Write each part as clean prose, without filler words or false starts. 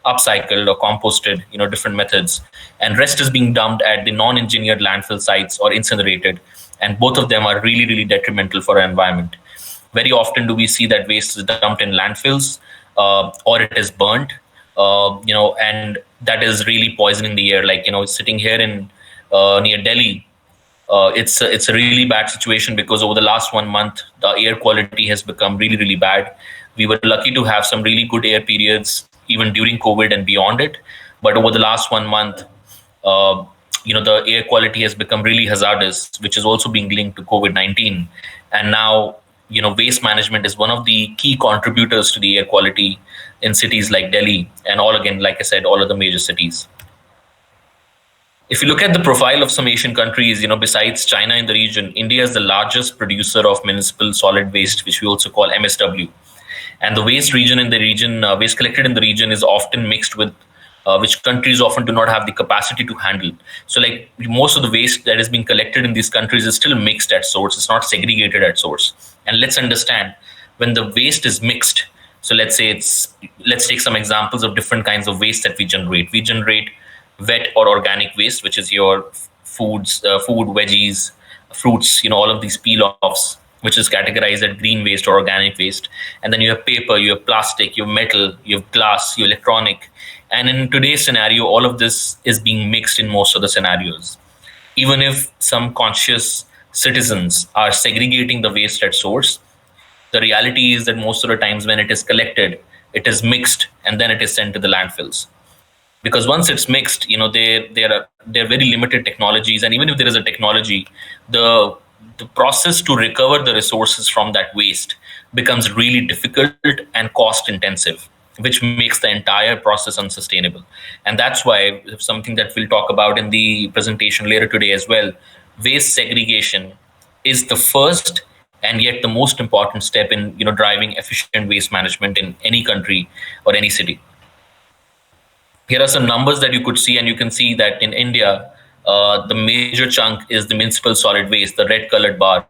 upcycled or composted, different methods, and rest is being dumped at the non-engineered landfill sites or incinerated, and both of them are really, really detrimental for our environment. Very often do we see that waste is dumped in landfills, or it is burnt, and that is really poisoning the air. Like, sitting here in near Delhi, it's a really bad situation because over the last 1 month, the air quality has become really, really bad. We were lucky to have some really good air periods even during COVID and beyond it, but over the last 1 month, uh, the air quality has become really hazardous, which is also being linked to COVID-19. And now, waste management is one of the key contributors to the air quality in cities like Delhi and all, again, like I said, all of the major cities. If you look at the profile of some Asian countries, besides China in the region, India is the largest producer of municipal solid waste, which we also call MSW. And the waste collected in the region is often mixed with which countries often do not have the capacity to handle. So, like, most of the waste that is being collected in these countries is still mixed at source. It's not segregated at source. And let's understand, when the waste is mixed. So let's take some examples of different kinds of waste that we generate. We generate wet or organic waste, which is your food, veggies, fruits, all of these peel-offs, which is categorized as green waste or organic waste. And then you have paper, you have plastic, you have metal, you have glass, you have electronic. And in today's scenario, all of this is being mixed in most of the scenarios. Even if some conscious citizens are segregating the waste at source, the reality is that most of the times when it is collected, it is mixed and then it is sent to the landfills. Because once it's mixed, there are very limited technologies, and even if there is a technology, the process to recover the resources from that waste becomes really difficult and cost intensive, which makes the entire process unsustainable. And that's why something that we'll talk about in the presentation later today as well, waste segregation is the first and yet the most important step in driving efficient waste management in any country or any city. Here are some numbers that you could see, and you can see that in India, the major chunk is the municipal solid waste, the red colored bar,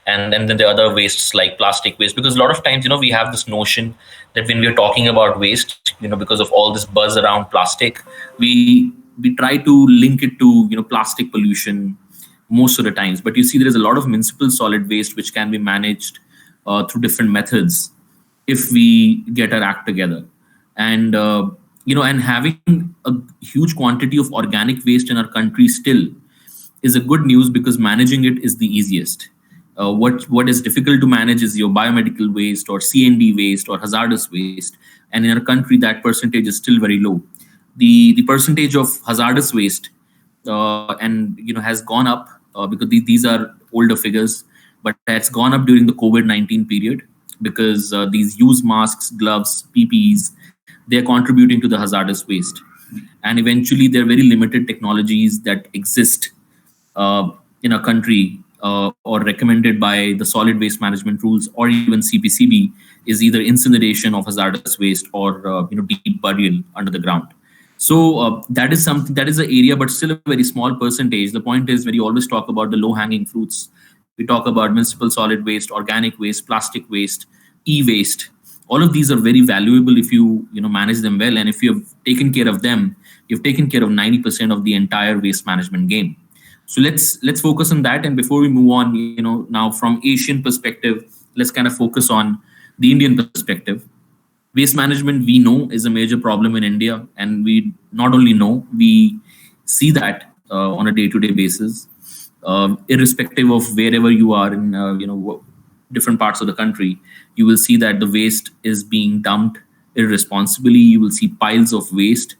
and then the other wastes like plastic waste. Because a lot of times, we have this notion that when we're talking about waste, because of all this buzz around plastic, we try to link it to plastic pollution most of the times. But you see, there is a lot of municipal solid waste which can be managed through different methods if we get our act together. And and having a huge quantity of organic waste in our country still is a good news, because managing it is the easiest. What is difficult to manage is your biomedical waste or CND waste or hazardous waste, and in our country that percentage is still very low. The percentage of hazardous waste and has gone up because these are older figures, but it's gone up during the COVID-19 period, because these use masks, gloves, PPEs, they're contributing to the hazardous waste. And eventually, there are very limited technologies that exist in a country or recommended by the solid waste management rules or even CPCB, is either incineration of hazardous waste or deep burial under the ground. So that is something, that is an area, but still a very small percentage. The point is, when you always talk about the low-hanging fruits, we talk about municipal solid waste, organic waste, plastic waste, e-waste. All of these are very valuable if you manage them well, and if you've taken care of them, you've taken care of 90% of the entire waste management game. So let's focus on that. And before we move on, now from Asian perspective, let's kind of focus on the Indian perspective. Waste management, we know, is a major problem in India, and we not only know, we see that on a day-to-day basis, irrespective of wherever you are in different parts of the country. You will see that the waste is being dumped irresponsibly. You will see piles of waste,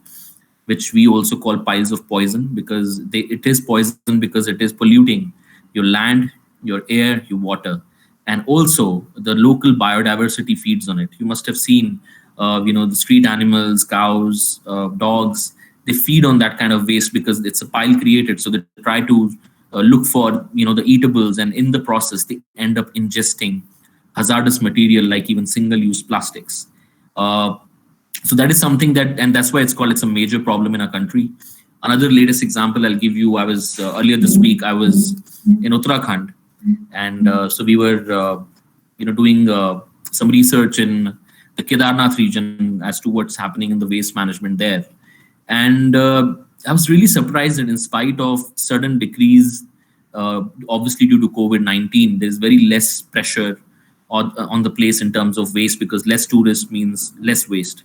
which we also call piles of poison, because it is poison because it is polluting your land, your air, your water. And also the local biodiversity feeds on it. You must have seen, the street animals, cows, dogs, they feed on that kind of waste because it's a pile created. So they try to look for, the eatables, and in the process, they end up ingesting hazardous material like even single-use plastics. So that is something and that's why it's a major problem in our country. Another latest example I'll give you, I was earlier this week, I was in Uttarakhand. And so we were, doing some research in the Kedarnath region, as to what's happening in the waste management there. And I was really surprised that in spite of sudden decrease, obviously due to COVID-19, there's very less pressure on the place in terms of waste, because less tourists means less waste.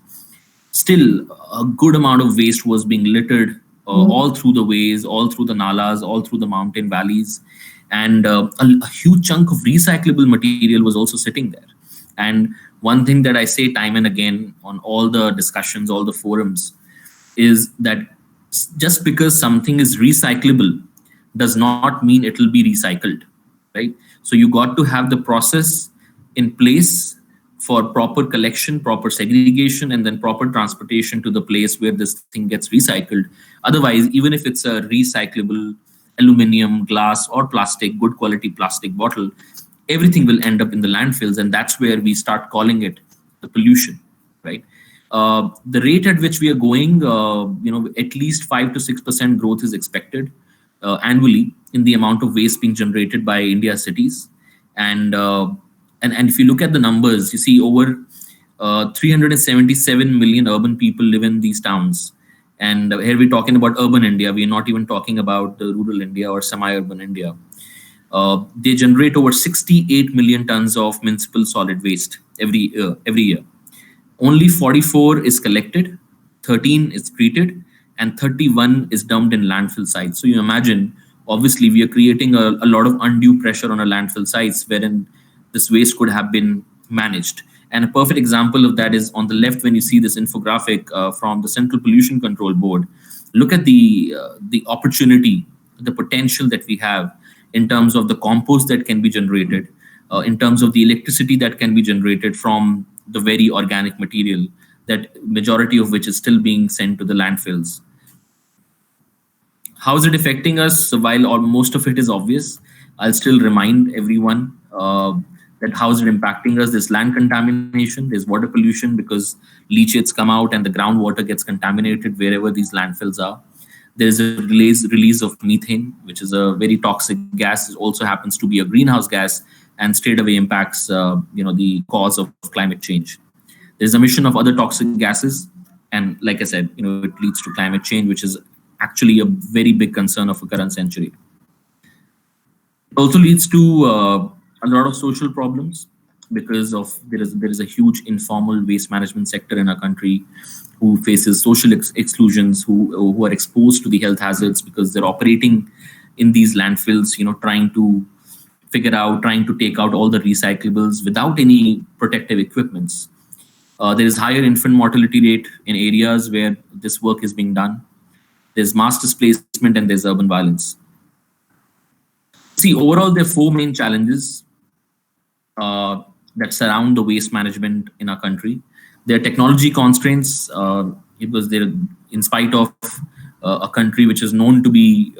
Still, a good amount of waste was being littered all through the ways, all through the nalas, all through the mountain valleys. And a huge chunk of recyclable material was also sitting there. And one thing that I say time and again on all the discussions, all the forums, is that just because something is recyclable does not mean it will be recycled, right? So you got to have the process in place for proper collection, proper segregation, and then proper transportation to the place where this thing gets recycled. Otherwise, even if it's a recyclable aluminum, glass, or plastic, good quality plastic bottle, everything will end up in the landfills, and that's where we start calling it the pollution, right? The rate at which we are going, at least 5 to 6% growth is expected annually in the amount of waste being generated by India's cities. And if you look at the numbers, you see over 377 million urban people live in these towns. And here we're talking about urban India. We're not even talking about the rural India or semi-urban India. They generate over 68 million tons of municipal solid waste every year. Only 44 is collected, 13 is treated, and 31 is dumped in landfill sites. So you imagine, obviously, we are creating a lot of undue pressure on our landfill sites wherein this waste could have been managed. And a perfect example of that is on the left when you see this infographic from the Central Pollution Control Board. Look at the opportunity, the potential that we have in terms of the compost that can be generated, in terms of the electricity that can be generated from the very organic material, that majority of which is still being sent to the landfills. How is it affecting us? While most of it is obvious, I'll still remind everyone that how is it impacting us? There's land contamination, there's water pollution because leachates come out and the groundwater gets contaminated wherever these landfills are. There's a release of methane, which is a very toxic gas. It also happens to be a greenhouse gas and straight away impacts the cause of climate change. There's emission of other toxic gases, and like I said, it leads to climate change, which is actually a very big concern of the current century. It also leads to a lot of social problems because of there is a huge informal waste management sector in our country who faces social exclusions, who are exposed to the health hazards because they're operating in these landfills, trying to take out all the recyclables without any protective equipments. There is higher infant mortality rate in areas where this work is being done. There's mass displacement and there's urban violence. See, overall, there are four main challenges that surround the waste management in our country. There are technology constraints, because they're in spite of a country which is known to be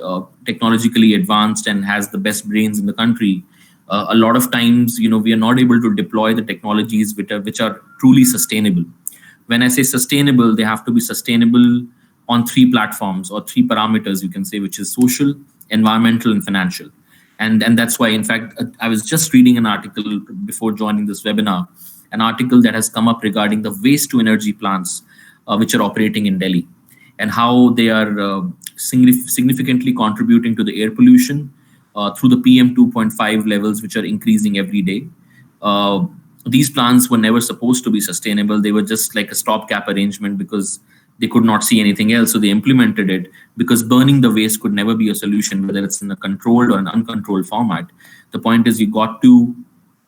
technologically advanced and has the best brains in the country. A lot of times, we are not able to deploy the technologies which are truly sustainable. When I say sustainable, they have to be sustainable on three platforms or three parameters, you can say, which is social, environmental, and financial. And that's why, in fact, I was just reading an article before joining this webinar, an article that has come up regarding the waste to energy plants which are operating in Delhi and how they are significantly contributing to the air pollution through the PM 2.5 levels, which are increasing every day. These plants were never supposed to be sustainable. They were just like a stopgap arrangement because they could not see anything else. So they implemented it because burning the waste could never be a solution, whether it's in a controlled or an uncontrolled format. The point is you got to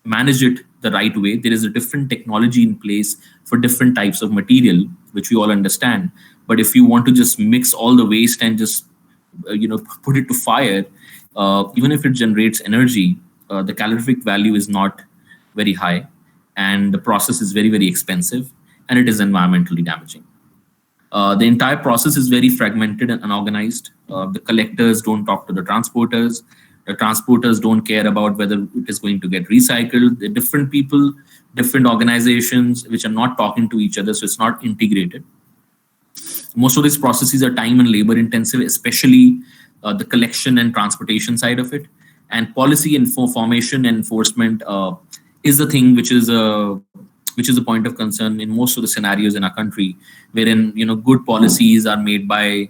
manage it the right way. There is a different technology in place for different types of material, which we all understand. But if you want to just mix all the waste and just put it to fire, even if it generates energy, the calorific value is not very high, and the process is very, very expensive, and it is environmentally damaging. The entire process is very fragmented and unorganized. The collectors don't talk to the transporters. The transporters don't care about whether it is going to get recycled. There are different people, different organizations which are not talking to each other, so it's not integrated. Most of these processes are time and labor intensive, especially the collection and transportation side of it. And policy and formation and enforcement is the thing which is which is a point of concern in most of the scenarios in our country, wherein good policies are made by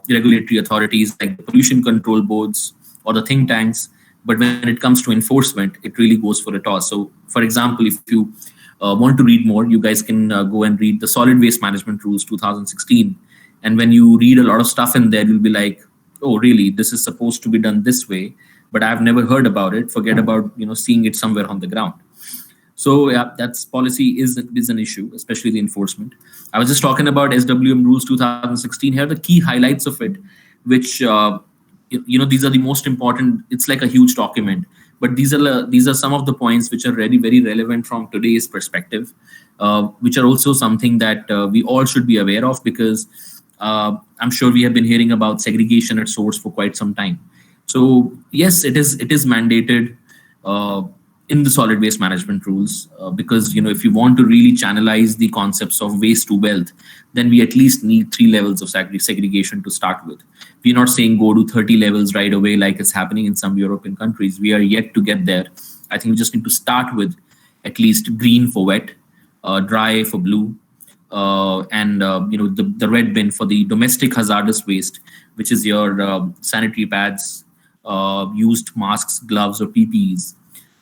regulatory authorities like the pollution control boards or the think tanks. But when it comes to enforcement, it really goes for a toss. So, for example, if you want to read more, you guys can go and read the Solid Waste Management Rules 2016. And when you read a lot of stuff in there, you'll be like, oh, really? This is supposed to be done this way, but I've never heard about it. Forget about seeing it somewhere on the ground. So yeah, that's policy is an issue, especially the enforcement. I was just talking about SWM rules 2016. Here are the key highlights of it, which these are the most important. It's like a huge document, but these are some of the points which are very very relevant from today's perspective, which are also something that we all should be aware of, because I'm sure we have been hearing about segregation at source for quite some time. So yes, it is mandated in the solid waste management rules, because if you want to really channelize the concepts of waste to wealth, then we at least need 3 levels of segregation to start with. We're not saying go to 30 levels right away like it's happening in some European countries. We are yet to get there. I think we just need to start with at least green for wet, dry for blue, and the red bin for the domestic hazardous waste, which is your sanitary pads, used masks, gloves, or PPEs.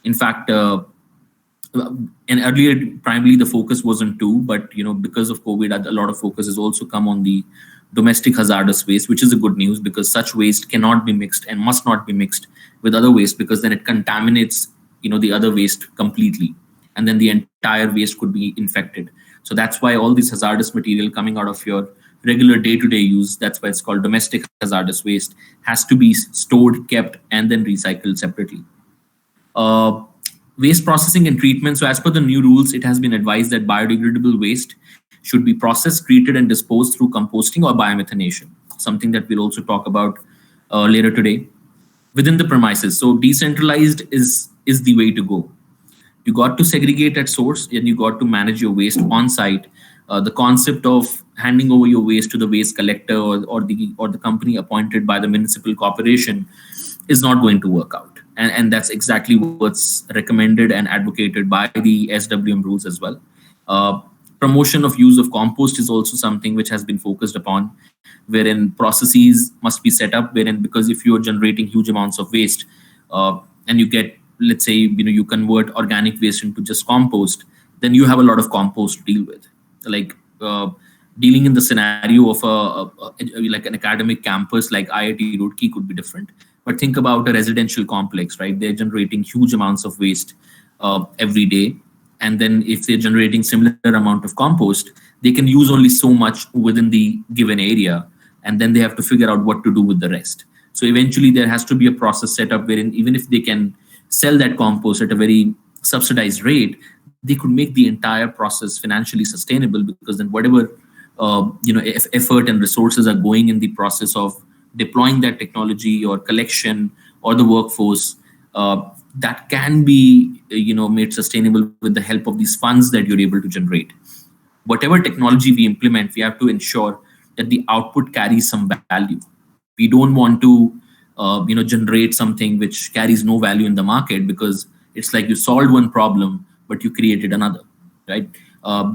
In fact, and earlier, primarily the focus was on two, but because of COVID, a lot of focus has also come on the domestic hazardous waste, which is a good news, because such waste cannot be mixed and must not be mixed with other waste, because then it contaminates the other waste completely, and then the entire waste could be infected. So that's why all this hazardous material coming out of your regular day-to-day use, that's why it's called domestic hazardous waste, has to be stored, kept, and then recycled separately. Waste processing and treatment. So as per the new rules, it has been advised that biodegradable waste should be processed, treated, and disposed through composting or biomethanation, something that we'll also talk about later today, within the premises. So decentralized is the way to go. You got to segregate at source, and you got to manage your waste on site. The concept of handing over your waste to the waste collector or the company appointed by the municipal corporation is not going to work out. And that's exactly what's recommended and advocated by the SWM rules as well. Promotion of use of compost is also something which has been focused upon, wherein processes must be set up, wherein, because if you're generating huge amounts of waste, and you get, let's say, you convert organic waste into just compost, then you have a lot of compost to deal with. Like dealing in the scenario of like an academic campus like IIT Roorkee could be different. But think about a residential complex, right? They're generating huge amounts of waste every day. And then if they're generating similar amount of compost, they can use only so much within the given area. And then they have to figure out what to do with the rest. So eventually there has to be a process set up wherein even if they can sell that compost at a very subsidized rate, they could make the entire process financially sustainable, because then whatever effort and resources are going in the process of deploying that technology or collection or the workforce, that can be made sustainable with the help of these funds that you're able to generate. Whatever technology we implement, we have to ensure that the output carries some value. We don't want to generate something which carries no value in the market, because it's like you solved one problem but you created another, right?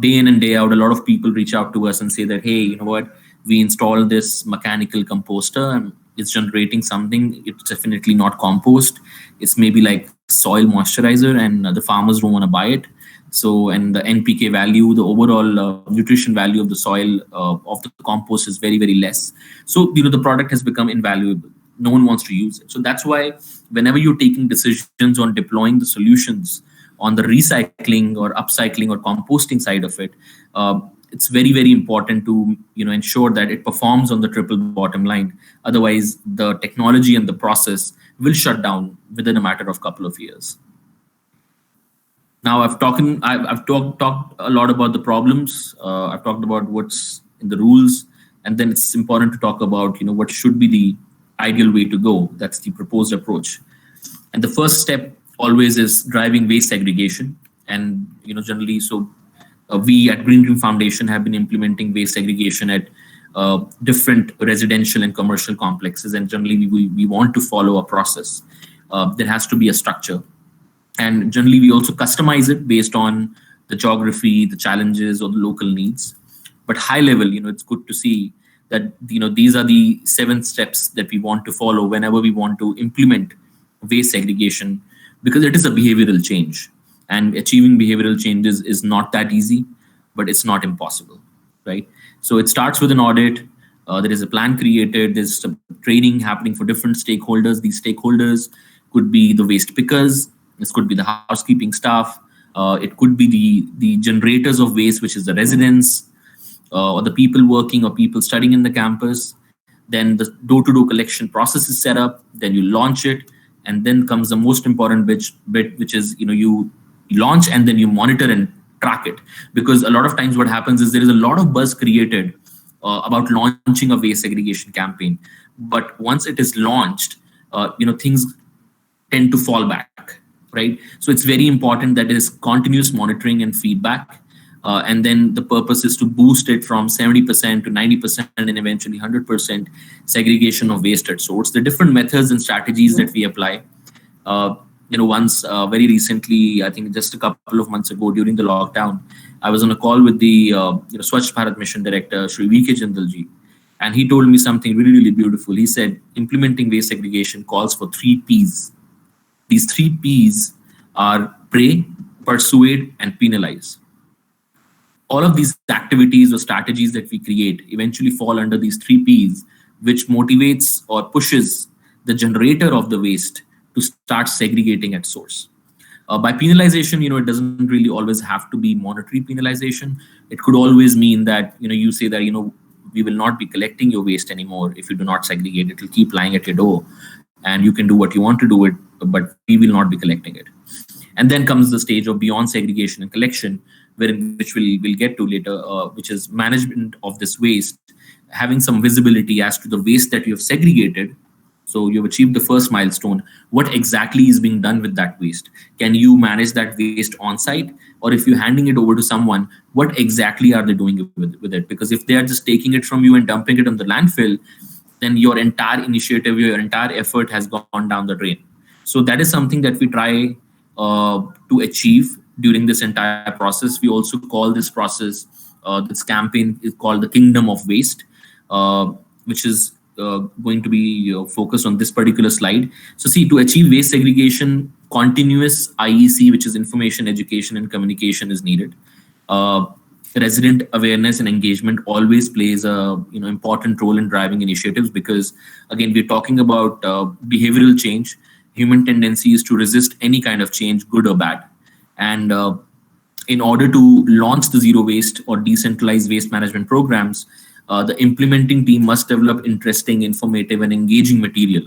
Day in and day out, a lot of people reach out to us and say that, hey, you know what, we installed this mechanical composter and it's generating something. It's definitely not compost. It's maybe like soil moisturizer, and the farmers don't want to buy it. So, and the NPK value, the overall nutrition value of the soil of the compost is very, very less. So, the product has become invaluable. No one wants to use it. So that's why whenever you're taking decisions on deploying the solutions on the recycling or upcycling or composting side of it, it's very, very important to ensure that it performs on the triple bottom line. Otherwise, the technology and the process will shut down within a matter of couple of years. Now, I've talked a lot about the problems. I've talked about what's in the rules, and then it's important to talk about what should be the ideal way to go. That's the proposed approach. And the first step always is driving waste segregation. And generally, so we at Green Dream Foundation have been implementing waste segregation at different residential and commercial complexes. And generally, we want to follow a process. There has to be a structure. And generally, we also customize it based on the geography, the challenges, or the local needs. But high level, it's good to see that these are the 7 steps that we want to follow whenever we want to implement waste segregation, because it is a behavioral change, and achieving behavioral changes is not that easy, but it's not impossible, right? So it starts with an audit. There is a plan created. There's some training happening for different stakeholders. These stakeholders could be the waste pickers. This could be the housekeeping staff. It could be the generators of waste, which is the residents, or the people working or people studying in the campus. Then the door-to-door collection process is set up. Then you launch it, and then comes the most important bit, which is you launch and then you monitor and track it. Because a lot of times what happens is there is a lot of buzz created about launching a waste segregation campaign, but once it is launched, things tend to fall back, right? So it's very important that there is continuous monitoring and feedback. And then the purpose is to boost it from 70% to 90% and eventually 100% segregation of waste at source. The different methods and strategies that we apply. Once very recently, I think just a couple of months ago during the lockdown, I was on a call with the Swachh Bharat Mission Director, Shri V.K. Jindalji, and he told me something really, really beautiful. He said, implementing waste segregation calls for 3 Ps. These 3 Ps are pray, persuade, and penalize. All of these activities or strategies that we create eventually fall under these 3 Ps, which motivates or pushes the generator of the waste to start segregating at source. By penalization, it doesn't really always have to be monetary penalization. It could always mean that, you say that, we will not be collecting your waste anymore if you do not segregate. It will keep lying at your door, and you can do what you want to do it, but we will not be collecting it. And then comes the stage of beyond segregation and collection, which we'll get to later, which is management of this waste, having some visibility as to the waste that you have segregated. So you've achieved the first milestone. What exactly is being done with that waste? Can you manage that waste on site? Or if you're handing it over to someone, what exactly are they doing with it? Because if they are just taking it from you and dumping it on the landfill, then your entire initiative, your entire effort has gone down the drain. So that is something that we try to achieve during this entire process. We also call this process, this campaign is called the Kingdom of Waste, which is going to be focused on this particular slide. So see, to achieve waste segregation, continuous IEC, which is information, education, and communication, is needed. Resident awareness and engagement always plays a important role in driving initiatives, because again, we're talking about behavioral change. Human tendency is to resist any kind of change, good or bad. And in order to launch the zero waste or decentralized waste management programs, the implementing team must develop interesting, informative, and engaging material.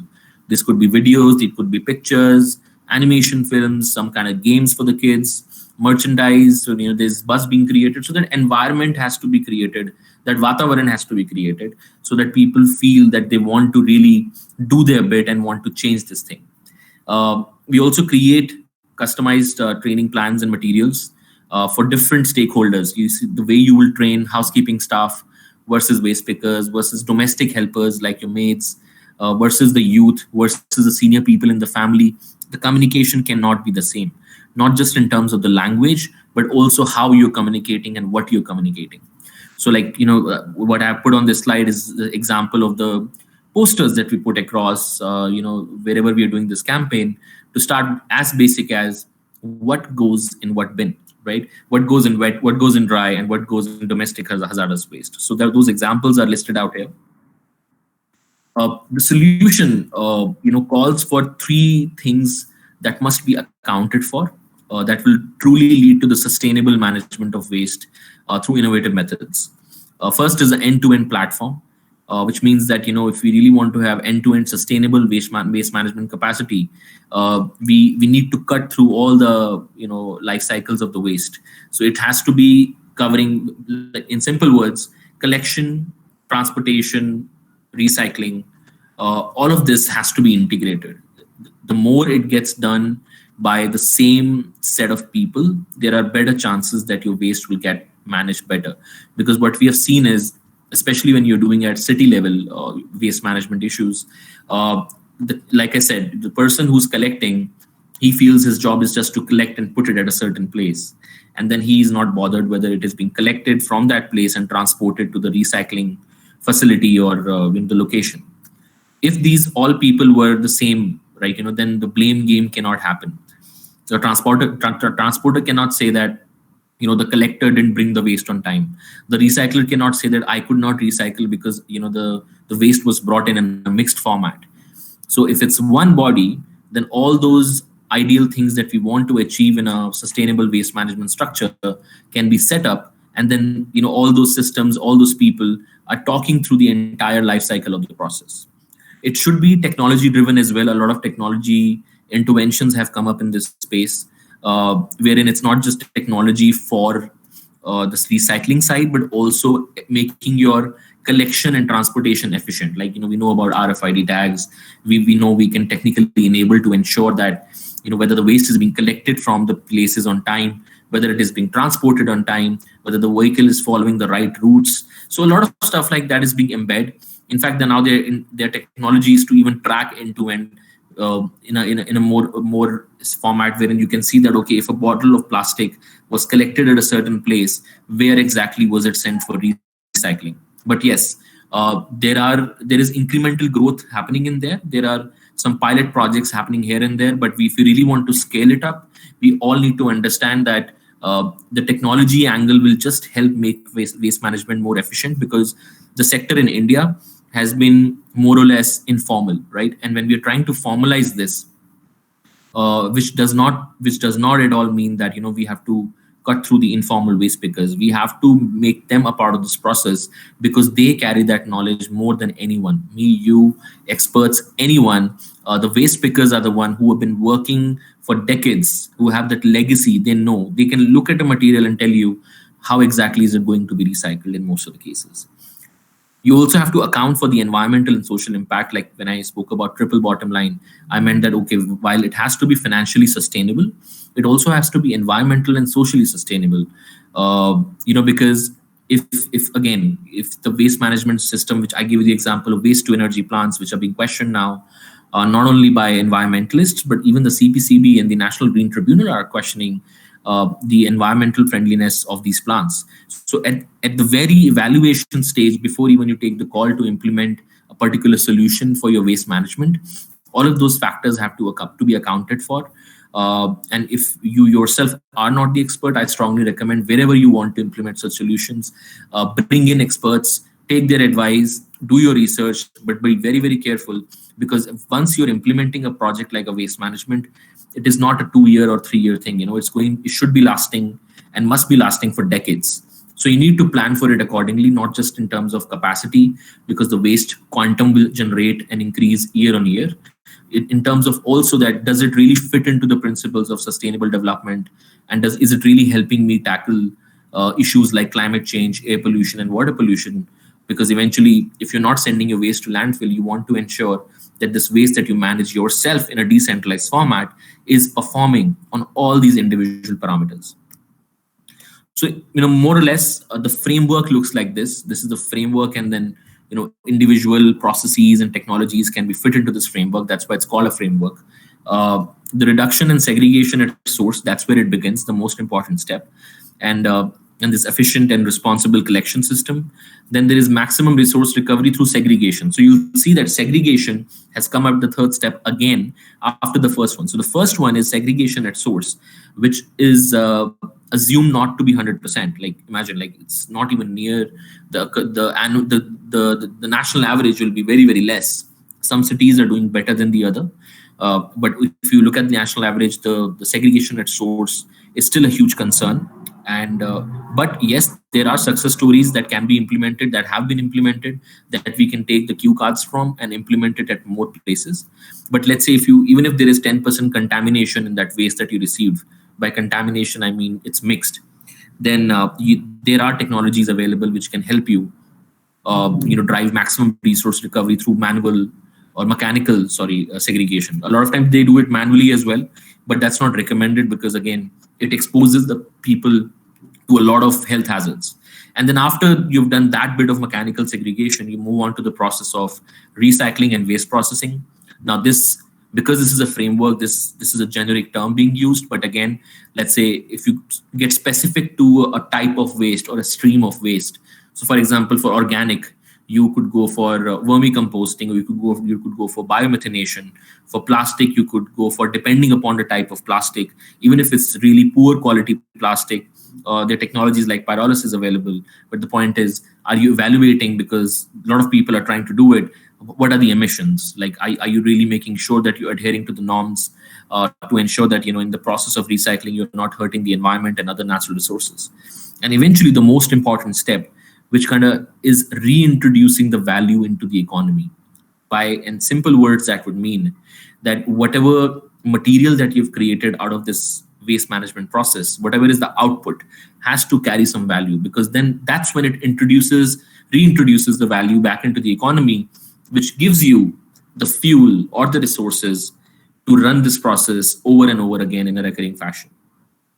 This could be videos, it could be pictures, animation films, some kind of games for the kids, merchandise. So there's buzz being created. So that environment has to be created, that vatavaran has to be created, so that people feel that they want to really do their bit and want to change this thing. We also create customized training plans and materials for different stakeholders. You see the way you will train housekeeping staff versus waste pickers versus domestic helpers like your maids versus the youth versus the senior people in the family. The communication cannot be the same, not just in terms of the language, but also how you're communicating and what you're communicating. So what I put on this slide is the example of the posters that we put across, wherever we are doing this campaign, to start as basic as what goes in what bin, right? What goes in wet, what goes in dry, and what goes in domestic hazardous waste. So those examples are listed out here. The solution, calls for 3 things that must be accounted for, that will truly lead to the sustainable management of waste through innovative methods. First is the end-to-end platform, which means that if we really want to have end-to-end sustainable waste management capacity, we need to cut through all the life cycles of the waste. So it has to be covering, in simple words, collection, transportation, recycling. All of this has to be integrated. The more it gets done by the same set of people, there are better chances that your waste will get managed better. Because what we have seen is, especially when you're doing at city level waste management issues, like I said, the person who's collecting He feels his job is just to collect and put it at a certain place, and then he is not bothered whether it is being collected from that place and transported to the recycling facility or in the location. If these all people were the same, right, then the blame game cannot happen. The transporter cannot say that the collector didn't bring the waste on time. The recycler cannot say that I could not recycle because the waste was brought in a mixed format. So if it's one body, then all those ideal things that we want to achieve in a sustainable waste management structure can be set up, and then all those systems, all those people are talking through the entire life cycle of the process. It should be technology driven as well. A lot of technology interventions have come up in this space, wherein it's not just technology for this recycling side, but also making your collection and transportation efficient. Like we know about RFID tags. We know we can technically enable to ensure that whether the waste is being collected from the places on time, whether it is being transported on time, whether the vehicle is following the right routes. So a lot of stuff like that is being embedded. In fact, now they're in their technologies to even track end to end in a more format, wherein you can see that, okay, if a bottle of plastic was collected at a certain place, where exactly was it sent for recycling? But yes, there is incremental growth happening in there. There are some pilot projects happening here and there, but if we really want to scale it up, we all need to understand that the technology angle will just help make waste management more efficient, because the sector in India has been more or less informal, right? And when we are trying to formalize this, which does not at all mean that we have to cut through the informal waste pickers. We have to make them a part of this process, because they carry that knowledge more than anyone. Me, you, experts, anyone. The waste pickers are the one who have been working for decades, who have that legacy. They know, they can look at a material and tell you how exactly is it going to be recycled in most of the cases. You also have to account for the environmental and social impact. Like when I spoke about triple bottom line, I meant that, okay, while it has to be financially sustainable, it also has to be environmental and socially sustainable. Because if the waste management system, which I give you the example of waste to energy plants, which are being questioned now, not only by environmentalists, but even the CPCB and the National Green Tribunal are questioning the environmental friendliness of these plants. So at the very evaluation stage, before even you take the call to implement a particular solution for your waste management, all of those factors have to be accounted for. And if you yourself are not the expert, I strongly recommend, wherever you want to implement such solutions, bring in experts, take their advice, do your research, but be very, very careful, because once you're implementing a project like a waste management, it is not a 2-year or 3-year thing. It should be lasting and must be lasting for decades. So you need to plan for it accordingly, not just in terms of capacity, because the waste quantum will generate and increase year on year. In terms of also that, does it really fit into the principles of sustainable development, and is it really helping me tackle issues like climate change, air pollution, and water pollution? Because eventually, if you're not sending your waste to landfill, you want to ensure that this waste that you manage yourself in a decentralized format is performing on all these individual parameters. So, more or less, the framework looks like this. This is the framework, and then individual processes and technologies can be fit into this framework. That's why it's called a framework. The reduction and segregation at source, that's where it begins, the most important step. And this efficient and responsible collection system. Then there is maximum resource recovery through segregation. So you'll see that segregation has come up the third step again after the first one. So the first one is segregation at source, which is assumed not to be 100%. Like imagine, like it's not even near the national average will be very, very less. Some cities are doing better than the other. But if you look at the national average, the segregation at source is still a huge concern. But yes, there are success stories that can be implemented, that have been implemented, that we can take the cue cards from and implement it at more places. But let's say even if there is 10% contamination in that waste that you received, by contamination I mean it's mixed, then there are technologies available which can help you drive maximum resource recovery through manual or mechanical segregation. A lot of times they do it manually as well, but that's not recommended, because again, it exposes the people to a lot of health hazards. And then after you've done that bit of mechanical segregation, you move on to the process of recycling and waste processing. Now this because this is a framework, this is a generic term being used. But again, let's say if you get specific to a type of waste or a stream of waste, so for example, for organic, you could go for vermicomposting, or you could go for biomethanation. For plastic, you could go for, depending upon the type of plastic, even if it's really poor quality plastic, there are technologies like pyrolysis available. But the point is, are you evaluating, because a lot of people are trying to do it, what are the emissions? Like, are you really making sure that you're adhering to the norms, to ensure that, in the process of recycling, you're not hurting the environment and other natural resources? And eventually, the most important step, which kind of is reintroducing the value into the economy. By, in simple words, that would mean that whatever material that you've created out of this waste management process, whatever is the output, has to carry some value, because then that's when it reintroduces the value back into the economy, which gives you the fuel or the resources to run this process over and over again in a recurring fashion.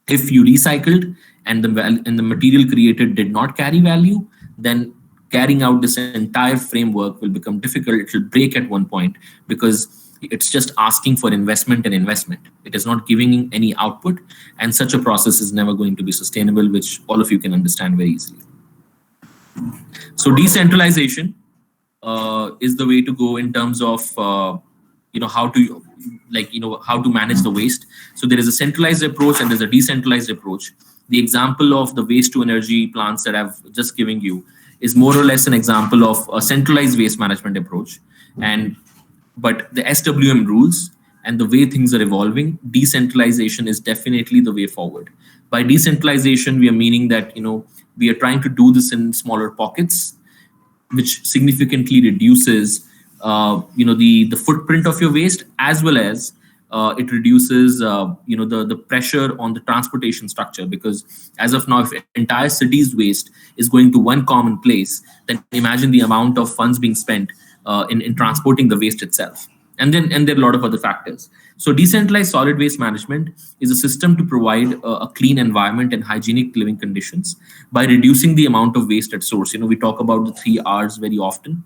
If you recycled and the material created did not carry value, then carrying out this entire framework will become difficult. It will break at one point, because it's just asking for investment and investment. It is not giving any output, and such a process is never going to be sustainable, which all of you can understand very easily. So decentralization is the way to go in terms of how to how to manage the waste. So there is a centralized approach and there's a decentralized approach. The example of the waste to energy plants that I've just given you is more or less an example of a centralized waste management approach. And but the SWM rules and the way things are evolving, decentralization is definitely the way forward. By decentralization, we are meaning that we are trying to do this in smaller pockets, which significantly reduces the footprint of your waste, as well as it reduces the pressure on the transportation structure. Because as of now, if entire city's waste is going to one common place, then imagine the amount of funds being spent in transporting the waste itself. And there are a lot of other factors. So decentralized solid waste management is a system to provide a clean environment and hygienic living conditions by reducing the amount of waste at source. We talk about the 3 Rs very often,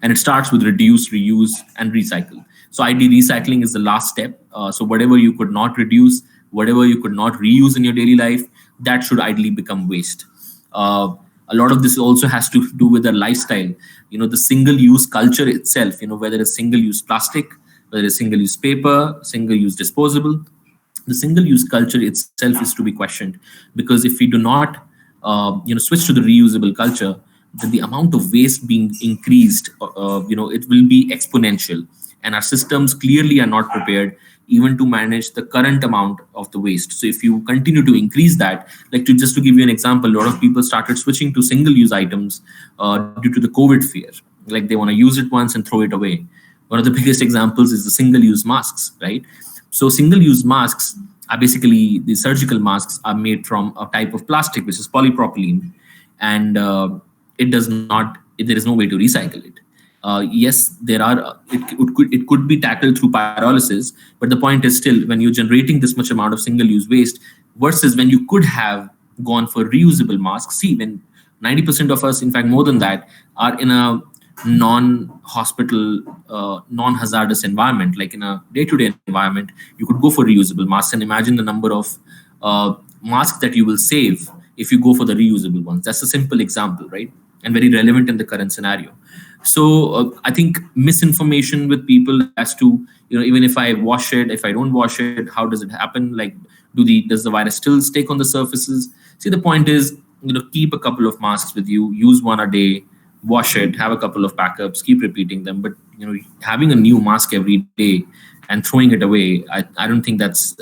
and it starts with reduce, reuse, and recycle. So ideally, recycling is the last step. So whatever you could not reduce, whatever you could not reuse in your daily life, that should ideally become waste. A lot of this also has to do with the lifestyle. The single-use culture itself, whether it's single-use plastic, whether it's single-use paper, single-use disposable, the single-use culture itself is to be questioned. Because if we do not switch to the reusable culture, then the amount of waste being increased, it will be exponential. And our systems clearly are not prepared even to manage the current amount of the waste. So if you continue to increase that, just to give you an example, a lot of people started switching to single-use items due to the COVID fear. Like, they want to use it once and throw it away. One of the biggest examples is the single-use masks, right? So single-use masks are basically, the surgical masks are made from a type of plastic, which is polypropylene, and there is no way to recycle it. Yes, it could be tackled through pyrolysis, but the point is still, when you're generating this much amount of single-use waste versus when you could have gone for reusable masks. See, when 90% of us, in fact more than that, are in a non-hospital, non-hazardous environment, like in a day-to-day environment, you could go for reusable masks, and imagine the number of masks that you will save if you go for the reusable ones. That's a simple example, right? And very relevant in the current scenario. So I think misinformation with people as to, even if I wash it, if I don't wash it, how does it happen? Like, does the virus still stick on the surfaces? See, the point is, keep a couple of masks with you, use one a day, wash it, have a couple of backups, keep repeating them. But having a new mask every day and throwing it away, I don't think that's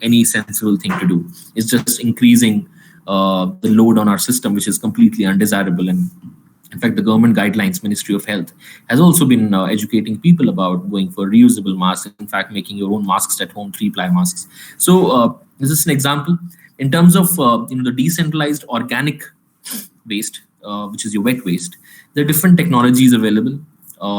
any sensible thing to do. It's just increasing the load on our system, which is completely undesirable. And in fact, the government guidelines, Ministry of Health, has also been educating people about going for reusable masks. In fact, making your own masks at home, 3-ply masks. So this is an example. In terms of the decentralized organic waste, which is your wet waste, there are different technologies available.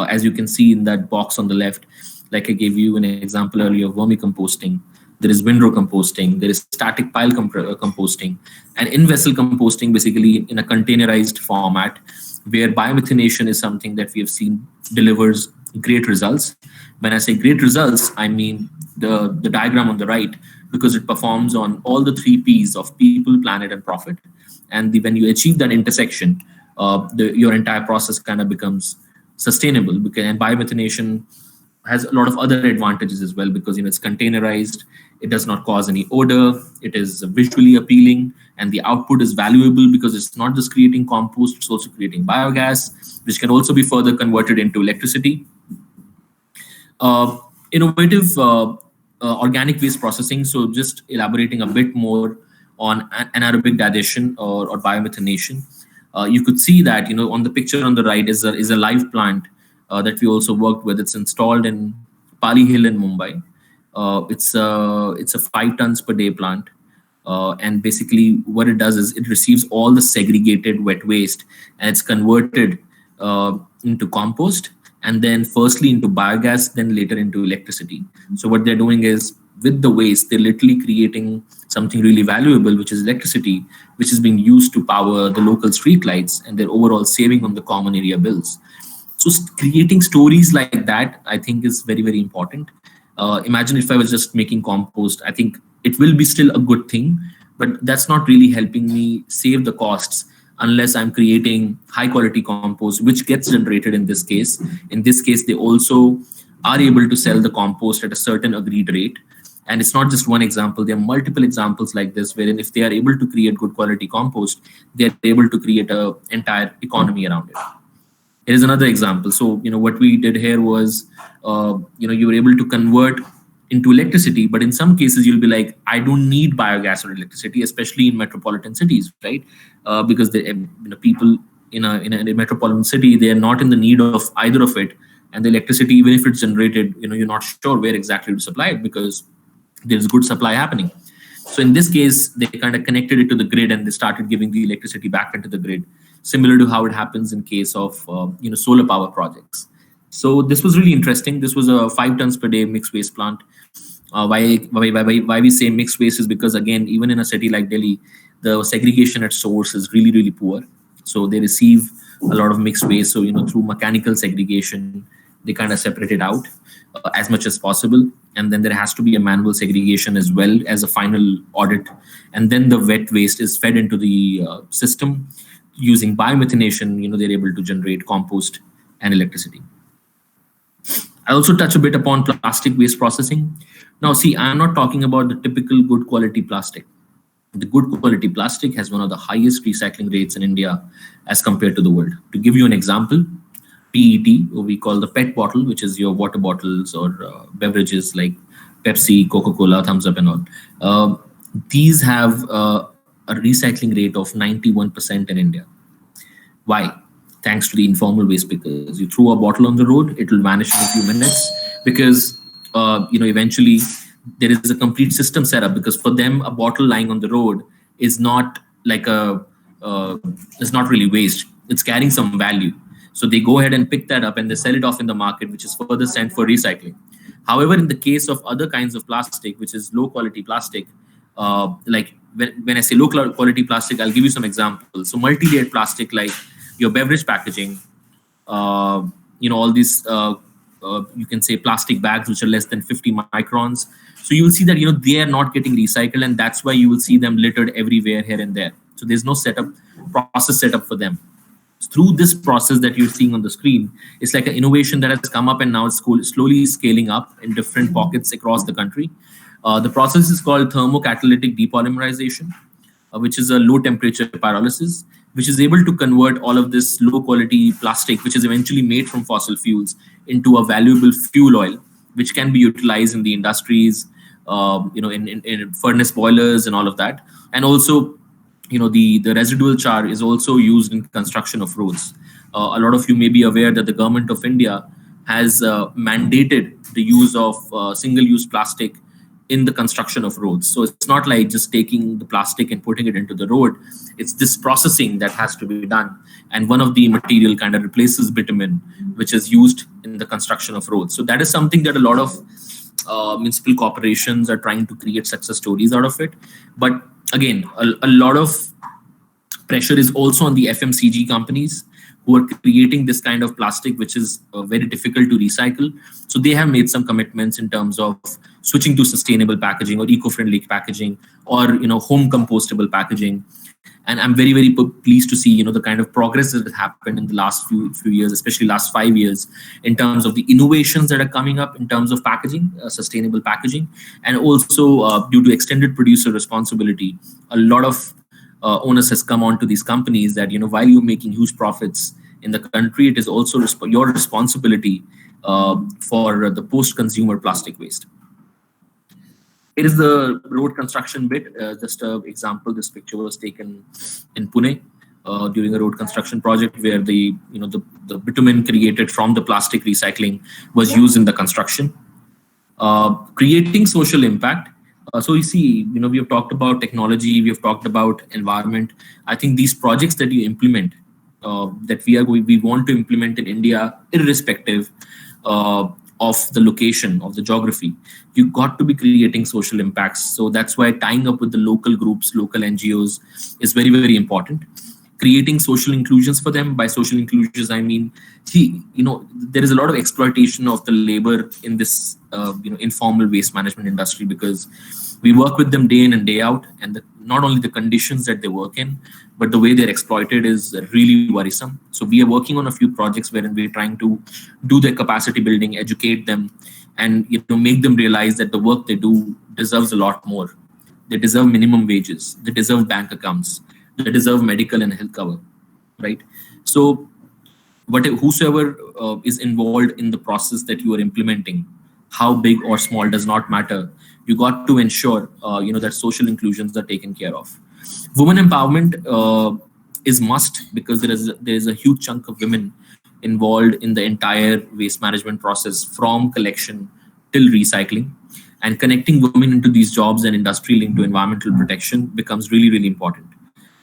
As you can see in that box on the left, like I gave you an example earlier of vermicomposting. There is windrow composting, there is static pile composting, and in-vessel composting, basically in a containerized format, where biomethanation is something that we have seen delivers great results. When I say great results, I mean the diagram on the right, because it performs on all the three P's of people, planet, and profit. And when you achieve that intersection, your entire process kind of becomes sustainable. Because and biomethanation has a lot of other advantages as well, because it's containerized, it does not cause any odor, it is visually appealing, and the output is valuable because it's not just creating compost, it's also creating biogas, which can also be further converted into electricity. Innovative organic waste processing. So just elaborating a bit more on anaerobic digestion or biomethanation. You could see that on the picture on the right is a live plant that we also worked with. It's installed in Pali Hill in Mumbai. It's a 5 tons per day plant. And basically what it does is it receives all the segregated wet waste and it's converted into compost, and then firstly into biogas, then later into electricity. So what they're doing is, with the waste, they're literally creating something really valuable, which is electricity, which is being used to power the local street lights, and they're overall saving on the common area bills. So creating stories like that, I think, is very, very important. Imagine if I was just making compost. I think it will be still a good thing, but that's not really helping me save the costs unless I'm creating high quality compost, which gets generated in this case. In this case, they also are able to sell the compost at a certain agreed rate. And it's not just one example. There are multiple examples like this, wherein if they are able to create good quality compost, they're able to create an entire economy around it. Here's another example. So, what we did here was, you were able to convert into electricity, but in some cases you'll be like, I don't need biogas or electricity, especially in metropolitan cities, right? Because the people in a metropolitan city, they are not in the need of either of it, and the electricity, even if it's generated, you're not sure where exactly to supply it because there's good supply happening. So in this case, they kind of connected it to the grid and they started giving the electricity back into the grid, similar to how it happens in case of solar power projects. So this was really interesting. This was a 5 tons per day mixed waste plant. Why we say mixed waste is because, again, even in a city like Delhi, the segregation at source is really, really poor. So they receive a lot of mixed waste. So through mechanical segregation, they kind of separate it out as much as possible. And then there has to be a manual segregation as well as a final audit. And then the wet waste is fed into the system. Using biomethanation, they're able to generate compost and electricity. I also touch a bit upon plastic waste processing. Now, see, I'm not talking about the typical good quality plastic. The good quality plastic has one of the highest recycling rates in India as compared to the world. To give you an example, PET, or we call the PET bottle, which is your water bottles or beverages like Pepsi, Coca-Cola, Thumbs Up, and all. These have a recycling rate of 91% in India. Why? Thanks to the informal waste pickers. You throw a bottle on the road, it will vanish in a few minutes because eventually there is a complete system set up, because for them a bottle lying on the road is not like it's not really waste. It's carrying some value. So they go ahead and pick that up and they sell it off in the market, which is further sent for recycling. However, in the case of other kinds of plastic, which is low quality plastic, like when I say low quality plastic, I'll give you some examples. So multi-layered plastic, like your beverage packaging, all these, you can say plastic bags, which are less than 50 microns. So you will see that, they are not getting recycled, and that's why you will see them littered everywhere here and there. So there's no process setup for them. Through this process that you're seeing on the screen, it's like an innovation that has come up and now it's slowly scaling up in different pockets across the country. The process is called thermocatalytic depolymerization, which is a low temperature pyrolysis, which is able to convert all of this low quality plastic, which is eventually made from fossil fuels, into a valuable fuel oil, which can be utilized in the industries, in furnace boilers and all of that. And also, the residual char is also used in construction of roads. A lot of you may be aware that the government of India has mandated the use of single-use plastic in the construction of roads. So it's not like just taking the plastic and putting it into the road. It's this processing that has to be done. And one of the material kind of replaces bitumen, which is used in the construction of roads. So that is something that a lot of municipal corporations are trying to create success stories out of it. But again, a lot of pressure is also on the FMCG companies, who are creating this kind of plastic, which is very difficult to recycle. So they have made some commitments in terms of switching to sustainable packaging or eco-friendly packaging, or home compostable packaging. And I'm very very pleased to see the kind of progress that has happened in the last few years, especially last 5 years, in terms of the innovations that are coming up in terms of packaging, sustainable packaging. And also due to extended producer responsibility, a lot of onus has come on to these companies that while you're making huge profits in the country, it is also your responsibility for the post-consumer plastic waste. It is the road construction bit. Just an example, this picture was taken in Pune during a road construction project where the bitumen created from the plastic recycling was used in the construction. Creating social impact. So you see, we have talked about technology, we have talked about environment. I think these projects that you implement, that we want to implement in India, irrespective of the location, of the geography, you got to be creating social impacts. So that's why tying up with the local groups, local NGOs is very, very important. Creating social inclusions for them. By social inclusions, I mean, there is a lot of exploitation of the labor in this, informal waste management industry, because we work with them day in and day out, and not only the conditions that they work in, but the way they're exploited is really worrisome. So we are working on a few projects wherein we're trying to do their capacity building, educate them, and make them realize that the work they do deserves a lot more. They deserve minimum wages. They deserve bank accounts. They deserve medical and health cover, right? So, whosoever is involved in the process that you are implementing, how big or small does not matter. You got to ensure, that social inclusions are taken care of. Women empowerment is must, because there is a huge chunk of women involved in the entire waste management process, from collection till recycling. And connecting women into these jobs and industry linked to environmental protection becomes really, really important.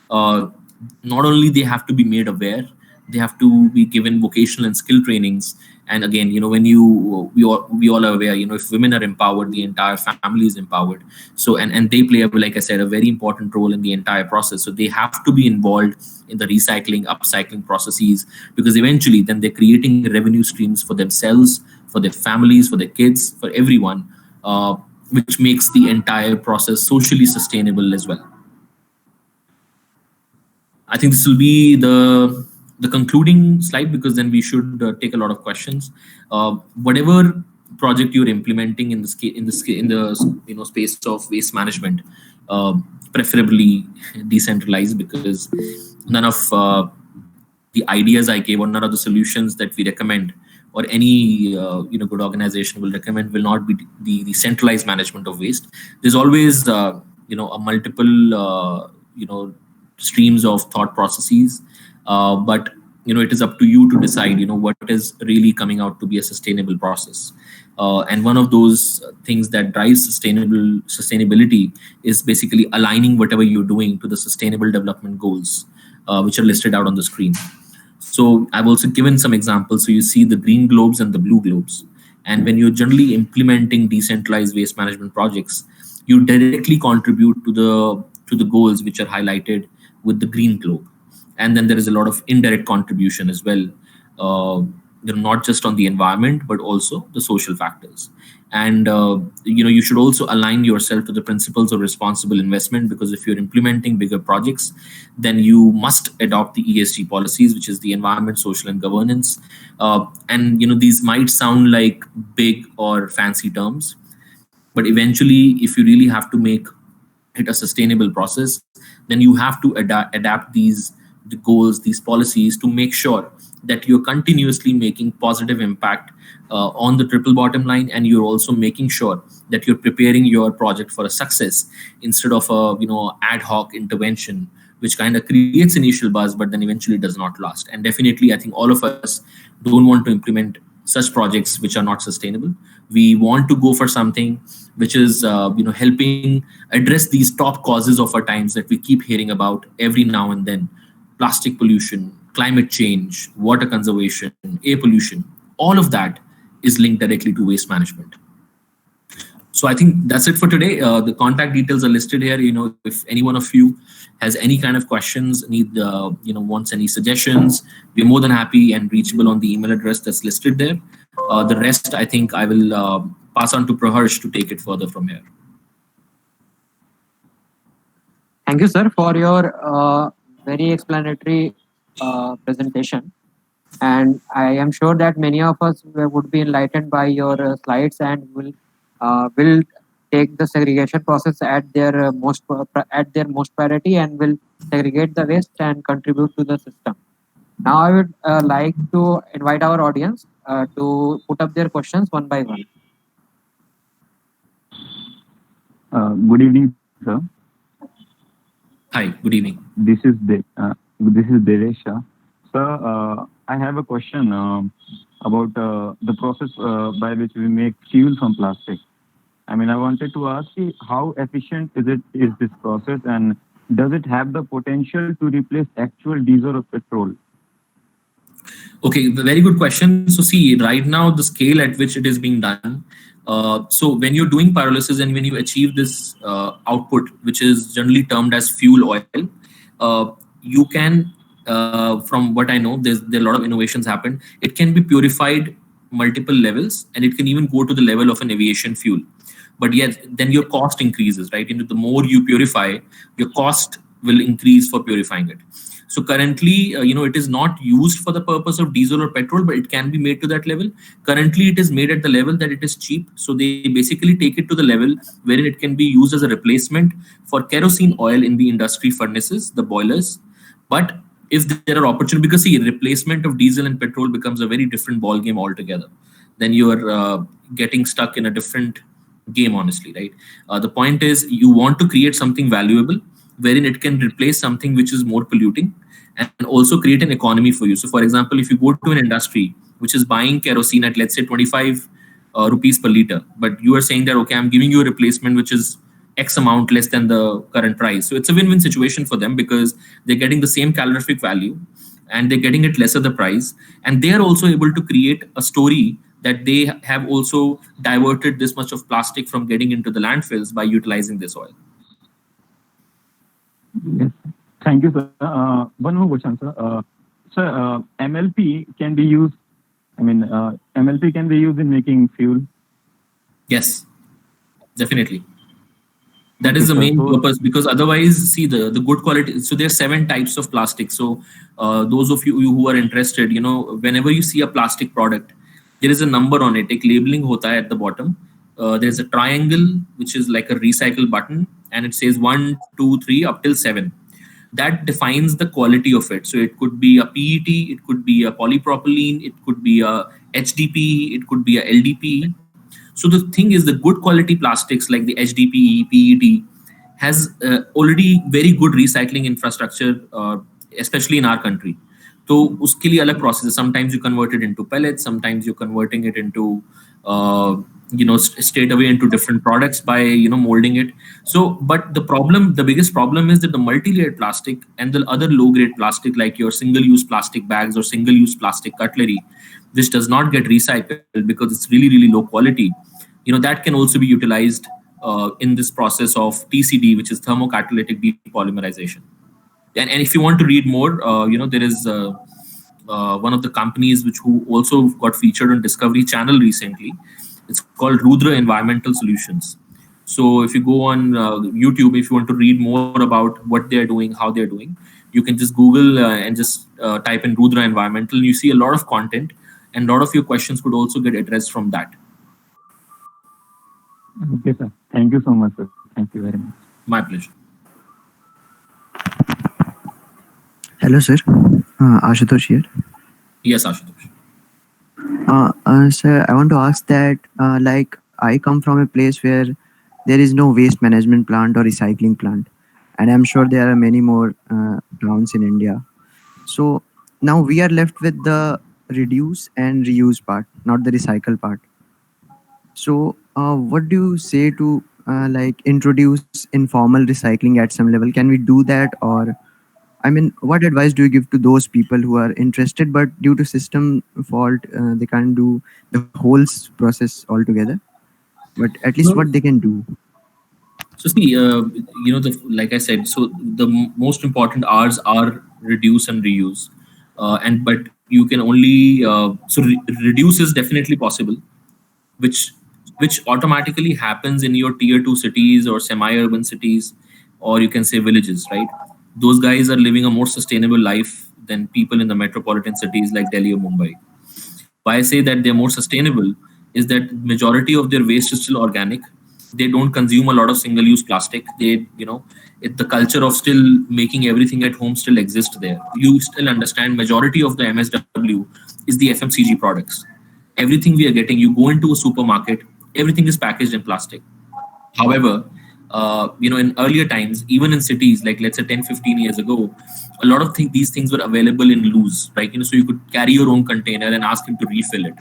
Not only they have to be made aware, they have to be given vocational and skill trainings. And again, when we all are aware, if women are empowered, the entire family is empowered. So and they play, like I said, a very important role in the entire process. So they have to be involved in the recycling, upcycling processes, because eventually then they're creating revenue streams for themselves, for their families, for their kids, for everyone, which makes the entire process socially sustainable as well. I think this will be the concluding slide, because then we should take a lot of questions. Whatever project you're implementing in the space of waste management, preferably decentralized, because none of the ideas I gave, or none of the solutions that we recommend, or any good organization will recommend, will not be the centralized management of waste. There's always a multiple streams of thought processes, but it is up to you to decide what is really coming out to be a sustainable process. And one of those things that drives sustainability is basically aligning whatever you're doing to the sustainable development goals, which are listed out on the screen. So I've also given some examples. So you see the green globes and the blue globes. And when you're generally implementing decentralized waste management projects, you directly contribute to the goals which are highlighted with the green globe. And then there is a lot of indirect contribution as well, not just on the environment, but also the social factors. And you should also align yourself to the principles of responsible investment, because if you're implementing bigger projects, then you must adopt the ESG policies, which is the environment, social, and governance. And these might sound like big or fancy terms, but eventually, if you really have to make it a sustainable process, then you have to adapt the goals, these policies, to make sure that you're continuously making positive impact on the triple bottom line, and you're also making sure that you're preparing your project for a success, instead of a ad hoc intervention which kind of creates initial buzz but then eventually does not last. And definitely, I think all of us don't want to implement such projects which are not sustainable. We want to go for something which is helping address these top causes of our times that we keep hearing about every now and then: plastic pollution, climate change, water conservation, air pollution. All of that is linked directly to waste management. So I think that's it for today. The contact details are listed here. If any one of you has any kind of questions, wants any suggestions, we're more than happy and reachable on the email address that's listed there. The rest, I think, I will pass on to Praharsh to take it further from here. Thank you, sir, for your very explanatory presentation. And I am sure that many of us would be enlightened by your slides and will take the segregation process at their most priority and will segregate the waste and contribute to the system. Now, I would like to invite our audience to put up their questions one by one. Good evening, sir. Hi, good evening. This is Devesha. Sir, I have a question about the process by which we make fuel from plastic. I mean, I wanted to ask you how efficient is this process, and does it have the potential to replace actual diesel or petrol? Okay, very good question. So see, right now the scale at which it is being done. So when you're doing pyrolysis and when you achieve this output, which is generally termed as fuel oil, you can, from what I know, there are a lot of innovations happened. It can be purified multiple levels, and it can even go to the level of an aviation fuel. But yet, then your cost increases, right? The more you purify, your cost will increase for purifying it. So currently, it is not used for the purpose of diesel or petrol, but it can be made to that level. Currently, it is made at the level that it is cheap. So they basically take it to the level wherein it can be used as a replacement for kerosene oil in the industry furnaces, the boilers. But if there are opportunities, because see, replacement of diesel and petrol becomes a very different ball game altogether. Then you are getting stuck in a different game, honestly, right? The point is you want to create something valuable wherein it can replace something which is more polluting and also create an economy for you. So for example, if you go to an industry which is buying kerosene at, let's say, 25 rupees per liter, but you are saying that, okay, I'm giving you a replacement which is X amount less than the current price. So it's a win-win situation for them because they're getting the same calorific value and they're getting it lesser the price, and they are also able to create a story that they have also diverted this much of plastic from getting into the landfills by utilizing this oil. Yes. Thank you, sir. One more question, sir. Sir, MLP can be used. I mean, MLP can be used in making fuel. Yes, definitely. That Okay, is the sir. main So, purpose, because otherwise, see, the good quality. So there are 7 types of plastic. So those of you who are interested, whenever you see a plastic product, there is a number on it. Like labeling hota hai at the bottom. There's a triangle which is like a recycle button, and it says 1, 2, 3 up till 7. That defines the quality of it. So it could be a PET, it could be a polypropylene, it could be a HDPE, it could be a LDPE. So the thing is, the good quality plastics like the HDPE, PET has already very good recycling infrastructure, especially in our country. तो उसके लिए अलग process है. Sometimes you convert it into pellets, sometimes you're converting it into uh, straight away into different products by molding it. So but the biggest problem is that the multi-layered plastic and the other low grade plastic, like your single use plastic bags or single use plastic cutlery, which does not get recycled because it's really really low quality, that can also be utilized in this process of TCD, which is thermocatalytic depolymerization. And if you want to read more, there is one of the companies which who also got featured on Discovery Channel recently. It's called Rudra Environmental Solutions. So if you go on YouTube, if you want to read more about what they're doing, how they're doing, you can just Google and just type in Rudra Environmental. You see a lot of content, and a lot of your questions could also get addressed from that. okay, sir. Thank you so much, sir. Thank you very much. My pleasure. Hello, sir. Ashutosh here. Yes, Ashutosh. Sir, I want to ask that, like, I come from a place where there is no waste management plant or recycling plant, and I'm sure there are many more towns in India. So now we are left with the reduce and reuse part, not the recycle part. So, what do you say to like introduce informal recycling at some level? Can we do that, or I mean, what advice do you give to those people who are interested but due to system fault they can't do the whole process altogether? but at least what they can do. So see, like I said, so the most important R's are reduce and reuse, and but you can only reduce is definitely possible, which automatically happens in your tier two cities or semi-urban cities, or you can say villages, right? Those guys are living a more sustainable life than people in the metropolitan cities like Delhi or Mumbai. Why I say that they're more sustainable is that majority of their waste is still organic. They don't consume a lot of single-use plastic. The culture of still making everything at home still exists there. You still understand majority of the MSW is the FMCG products. Everything we are getting, you go into a supermarket, everything is packaged in plastic. However, in earlier times, even in cities, like let's say 10, 15 years ago, a lot of these things were available in loose, right? So you could carry your own container and ask him to refill it.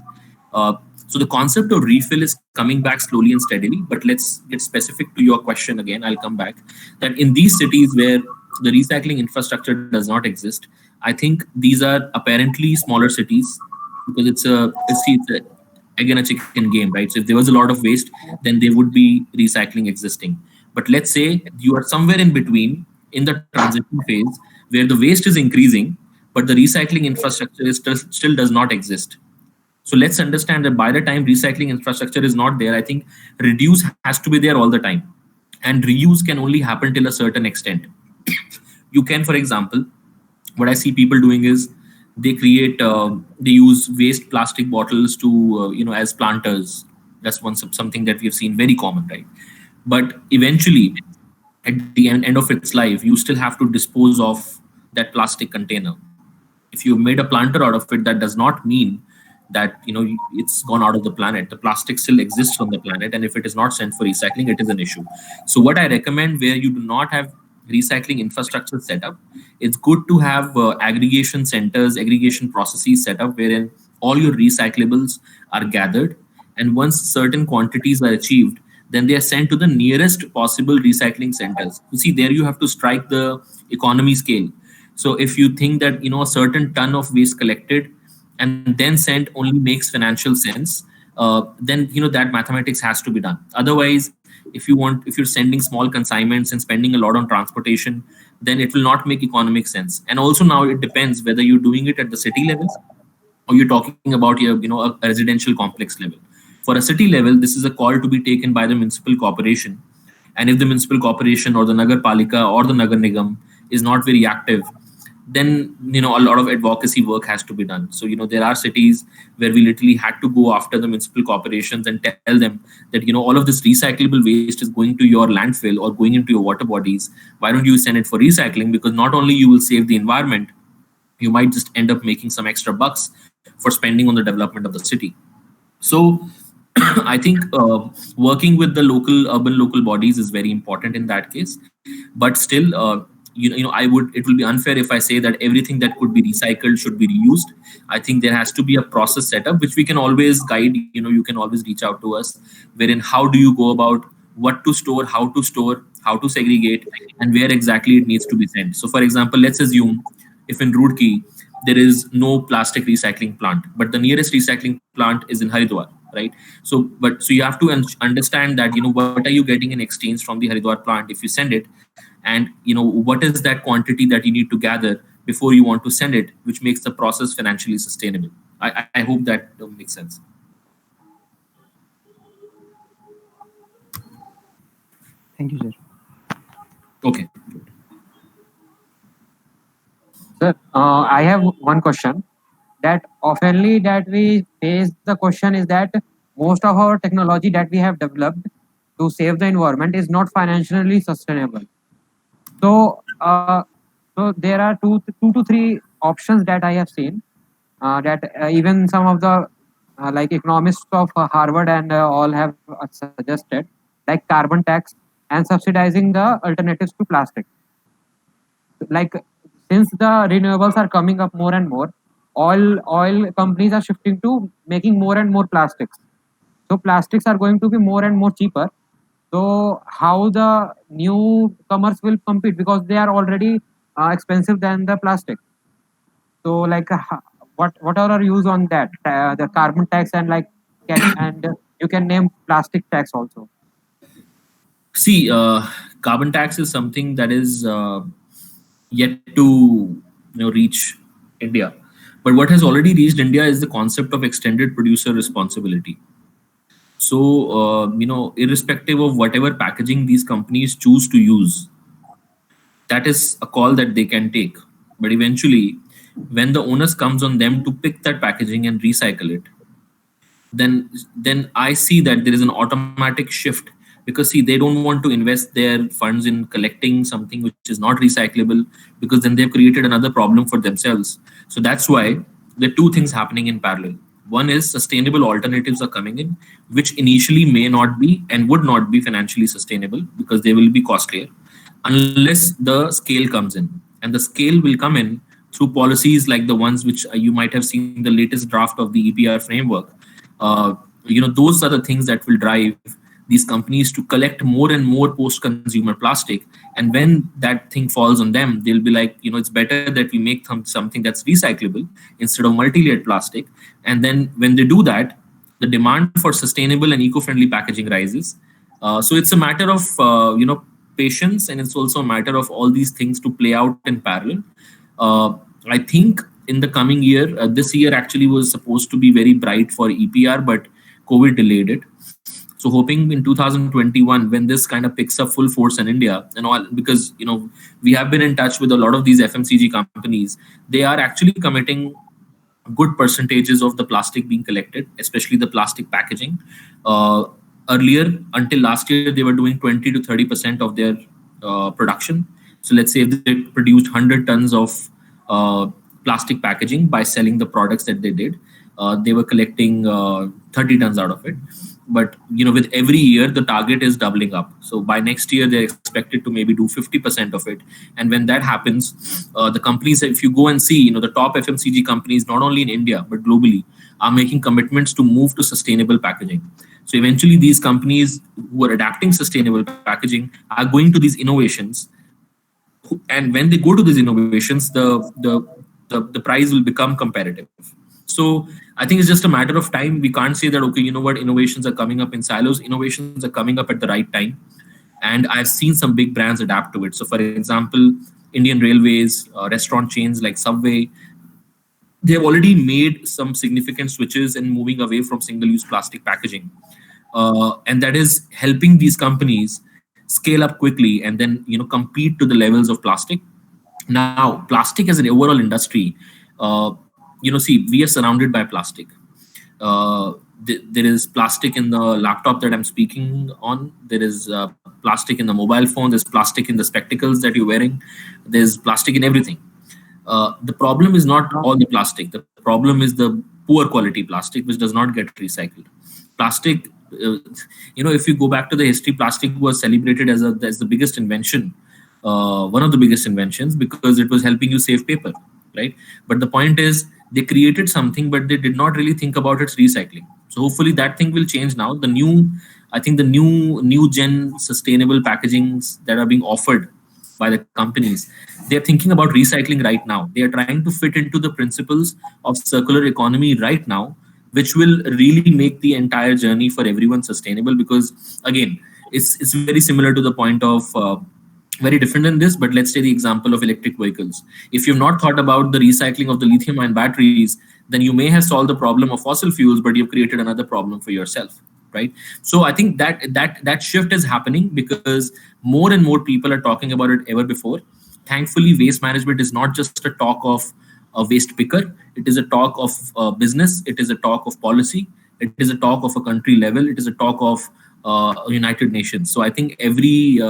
Uh, so the concept of refill is coming back slowly and steadily. But let's get specific to your question again. I'll come back that in these cities where the recycling infrastructure does not exist, I think these are apparently smaller cities because it's again a chicken game, right? So if there was a lot of waste, then there would be recycling existing. But let's say you are somewhere in between in the transition phase where the waste is increasing, but the recycling infrastructure still does not exist. So let's understand that by the time recycling infrastructure is not there, I think reduce has to be there all the time. And reuse can only happen till a certain extent. You can, for example, what I see people doing is they use waste plastic bottles to as planters. That's something that we've seen very common, right? But eventually, at the end of its life, you still have to dispose of that plastic container. If you made a planter out of it, that does not mean that it's gone out of the planet. The plastic still exists on the planet, and if it is not sent for recycling, it is an issue. So what I recommend, where you do not have recycling infrastructure set up, it's good to have aggregation centers, aggregation processes set up wherein all your recyclables are gathered, and once certain quantities are achieved, then they are sent to the nearest possible recycling centers. You see, there you have to strike the economy scale. So if you think that a certain ton of waste collected and then sent only makes financial sense, then that mathematics has to be done. Otherwise, if you're sending small consignments and spending a lot on transportation, then it will not make economic sense. And also now it depends whether you're doing it at the city level or you're talking about your a residential complex level. For a city level, this is a call to be taken by the municipal corporation, and if the municipal corporation or the nagar palika or the nagar nigam is not very active, then a lot of advocacy work has to be done. So there are cities where we literally had to go after the municipal corporations and tell them that all of this recyclable waste is going to your landfill or going into your water bodies. Why don't you send it for recycling? Because not only you will save the environment, you might just end up making some extra bucks for spending on the development of the city. So I think working with the urban local bodies is very important in that case. But still, it will be unfair if I say that everything that could be recycled should be reused. I think there has to be a process set up, which we can always guide. You can always reach out to us, wherein how do you go about what to store, how to segregate, and where exactly it needs to be sent. So, for example, let's assume if in Roorkee there is no plastic recycling plant, but the nearest recycling plant is in Haridwar, right? So you have to understand that what are you getting in exchange from the Haridwar plant if you send it, and what is that quantity that you need to gather before you want to send it, which makes the process financially sustainable. I hope that makes sense. Thank you, sir. Okay. Sir, I have one question that oftenly that we face the question is that most of our technology that we have developed to save the environment is not financially sustainable. So, so there are two to three options that I have seen that even some of the like economists of Harvard and all have suggested, like carbon tax and subsidizing the alternatives to plastic. Like since the renewables are coming up more and more, oil companies are shifting to making more and more plastics. So plastics are going to be more and more cheaper. So how the newcomers will compete because they are already expensive than the plastic. So like what are our views on that? The carbon tax and like cash and You can name plastic tax also. See, carbon tax is something that is yet to reach India. But what has already reached India is the concept of extended producer responsibility. So irrespective of whatever packaging these companies choose to use, that is a call that they can take. But eventually, when the onus comes on them to pick that packaging and recycle it, then I see that there is an automatic shift, because see, they don't want to invest their funds in collecting something which is not recyclable, because then they've created another problem for themselves. So that's why there are two things happening in parallel. One is sustainable alternatives are coming in, which initially may not be and would not be financially sustainable because they will be costlier unless the scale comes in. And the scale will come in through policies like the ones which you might have seen the latest draft of the EPR framework. Those are the things that will drive these companies to collect more and more post-consumer plastic. And when that thing falls on them, they'll be like, it's better that we make something that's recyclable instead of multi-layered plastic. And then when they do that, the demand for sustainable and eco-friendly packaging rises. So it's a matter of patience, and it's also a matter of all these things to play out in parallel. I think in the coming year, this year actually was supposed to be very bright for EPR, but COVID delayed it. So hoping in 2021, when this kind of picks up full force in India and all, because we have been in touch with a lot of these FMCG companies, they are actually committing good percentages of the plastic being collected, especially the plastic packaging. Uh, Earlier, until last year, they were doing 20 to 30% of their production. So let's say if they produced 100 tons of plastic packaging by selling the products that they did, they were collecting 30 tons out of it. But with every year, the target is doubling up. So by next year, they're expected to maybe do 50% of it. And when that happens, the companies, if you go and see, the top FMCG companies, not only in India but globally, are making commitments to move to sustainable packaging. So eventually, these companies who are adapting sustainable packaging are going to these innovations, and when they go to these innovations, the price will become competitive. So I think it's just a matter of time. We can't say that, okay, innovations are coming up in silos. Innovations are coming up at the right time, and I've seen some big brands adapt to it. So for example, Indian Railways, restaurant chains like Subway, they have already made some significant switches and moving away from single-use plastic packaging, and that is helping these companies scale up quickly and then compete to the levels of plastic. Now, plastic as an overall industry, uh, see, we are surrounded by plastic. There is plastic in the laptop that I'm speaking on. There is plastic in the mobile phone. There's plastic in the spectacles that you're wearing. There's plastic in everything. The problem is not all the plastic. The problem is the poor quality plastic, which does not get recycled. Plastic, if you go back to the history, plastic was celebrated as the biggest invention, one of the biggest inventions, because it was helping you save paper, right? But the point is, they created something, but they did not really think about its recycling. So hopefully that thing will change now. I think the new gen sustainable packagings that are being offered by the companies, they're thinking about recycling right now. They are trying to fit into the principles of circular economy right now, which will really make the entire journey for everyone sustainable. Because again, it's very similar to the point of very different than this, but let's say the example of electric vehicles. If you've not thought about the recycling of the lithium ion batteries, then you may have solved the problem of fossil fuels, but you've created another problem for yourself, right? So I think that shift is happening because more and more people are talking about it ever before. Thankfully, waste management is not just a talk of a waste picker. It is a talk of business. It is a talk of policy. It is a talk of a country level. It is a talk of United Nations. So I think every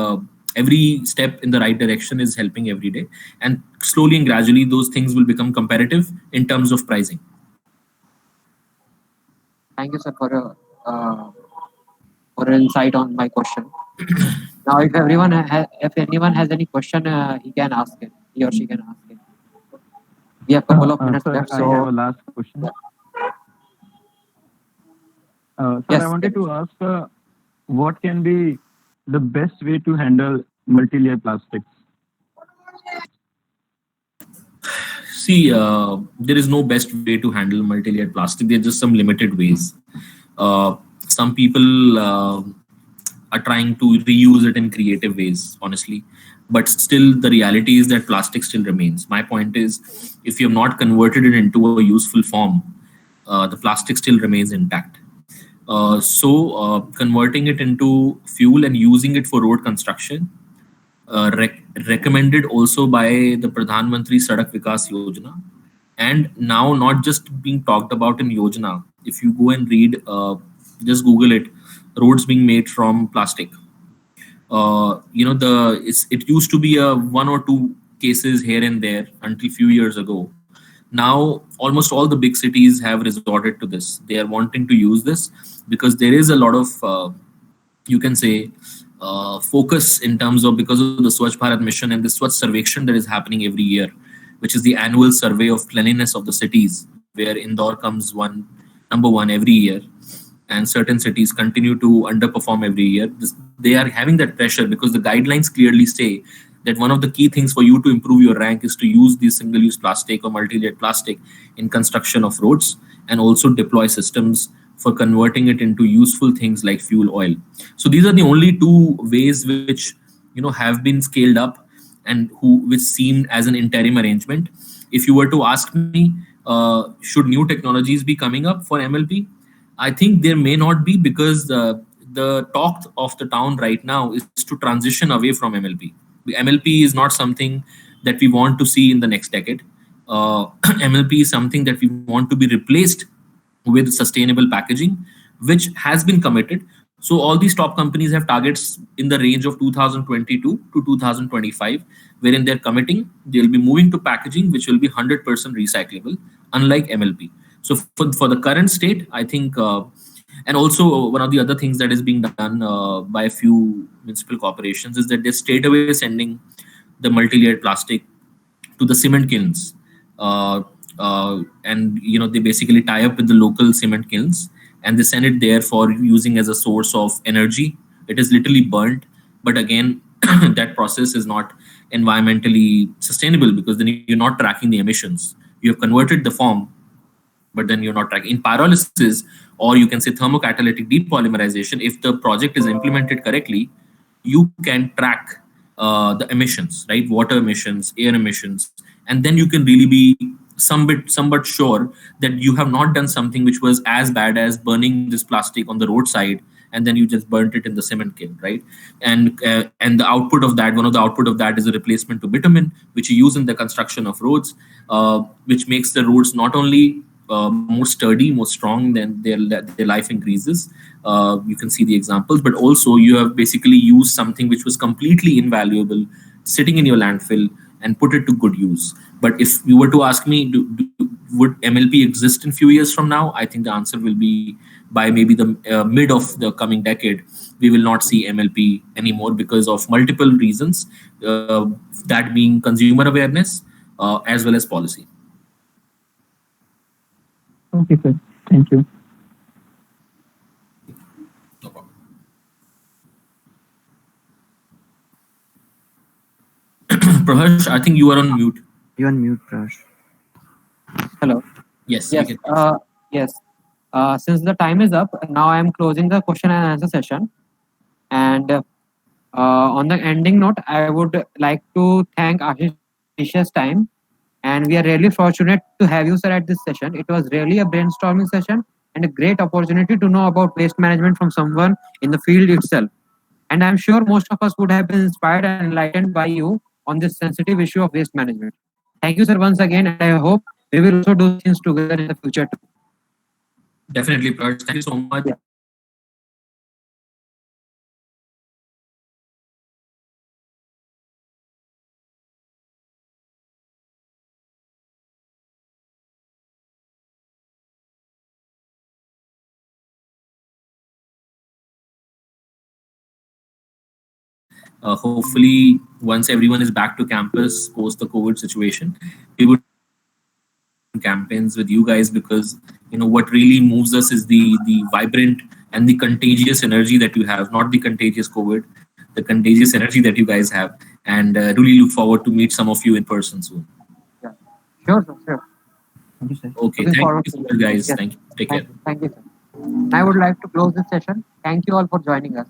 step in the right direction is helping every day, and slowly and gradually those things will become competitive in terms of pricing. Thank you, sir, for your insight on my question. Now, if anyone has any question, he can ask it. He or she can ask it. We have a couple of minutes Sir, left. I have a last question. Sir, Yes, I wanted yes. to ask, what can be the best way to handle multi-layer plastics? See, there is no best way to handle multi-layered plastic. There are just some limited ways. Some people are trying to reuse it in creative ways, honestly. But still, the reality is that plastic still remains. My point is, if you have not converted it into a useful form, the plastic still remains intact. Converting it into fuel and using it for road construction, recommended also by the Pradhan Mantri Sadak Vikas Yojana, and now not just being talked about in Yojana. If you go and read, just Google it, roads being made from plastic. It used to be a one or two cases here and there until few years ago. Now almost all the big cities have resorted to this. They are wanting to use this because there is a lot of you can say focus in terms of, because of the Swachh Bharat mission and the Swachh Sarvekshan that is happening every year, which is the annual survey of cleanliness of the cities, where Indore comes number one every year, and certain cities continue to underperform every year. They are having that pressure because the guidelines clearly say that one of the key things for you to improve your rank is to use these single-use plastic or multi-layered plastic in construction of roads, and also deploy systems for converting it into useful things like fuel oil. So these are the only two ways which have been scaled up, and which seem as an interim arrangement. If you were to ask me, should new technologies be coming up for MLP? I think there may not be, because the talk of the town right now is to transition away from MLP. The MLP is not something that we want to see in the next decade. MLP is something that we want to be replaced with sustainable packaging, which has been committed. So all these top companies have targets in the range of 2022 to 2025, wherein they're committing they'll be moving to packaging which will be 100% recyclable, unlike MLP. So for the current state, I think, and also one of the other things that is being done by a few municipal corporations is that they're straight away sending the multi-layered plastic to the cement kilns. And they basically tie up with the local cement kilns, and they send it there for using as a source of energy. It is literally burnt, but again, that process is not environmentally sustainable, because then you're not tracking the emissions. You have converted the form, but then you're not tracking. In pyrolysis, or you can say thermocatalytic depolymerization, if the project is implemented correctly, you can track the emissions, right? Water emissions, air emissions, and then you can really be somewhat sure that you have not done something which was as bad as burning this plastic on the roadside, and then you just burnt it in the cement kiln, right? And the output of that, one of the output of that is a replacement to bitumen, which you use in the construction of roads, which makes the roads not only more sturdy, more strong, then their life increases. You can see the examples, but also you have basically used something which was completely invaluable, sitting in your landfill, and put it to good use. But if you were to ask me, would MLP exist in few years from now? I think the answer will be, by maybe the mid of the coming decade, we will not see MLP anymore, because of multiple reasons, that being consumer awareness as well as policy. Okay, sir. Thank you. No problem. Prahash, I think you are on mute. You're on mute, Prash. Hello. Yes. Yes. You can. Yes. Since the time is up, now I am closing the question and answer session. And on the ending note, I would like to thank Ashish for his precious time. And we are really fortunate to have you, sir, at this session. It was really a brainstorming session and a great opportunity to know about waste management from someone in the field itself. And I'm sure most of us would have been inspired and enlightened by you on this sensitive issue of waste management. Thank you, sir, once again. And I hope we will also do things together in the future too. Definitely, Prahash. Thank you so much. Yeah. Hopefully, once everyone is back to campus post the COVID situation, we would campaigns with you guys, because what really moves us is the vibrant and the contagious energy that you have, not the contagious COVID, the contagious energy that you guys have, and really look forward to meet some of you in person soon. Yeah. Sure, sir. Sure. Thank you, sir. Okay, Looking thank forward you to so it. much, guys. Yes. Thank you. Take care. Thank you, sir. And I would like to close this session. Thank you all for joining us.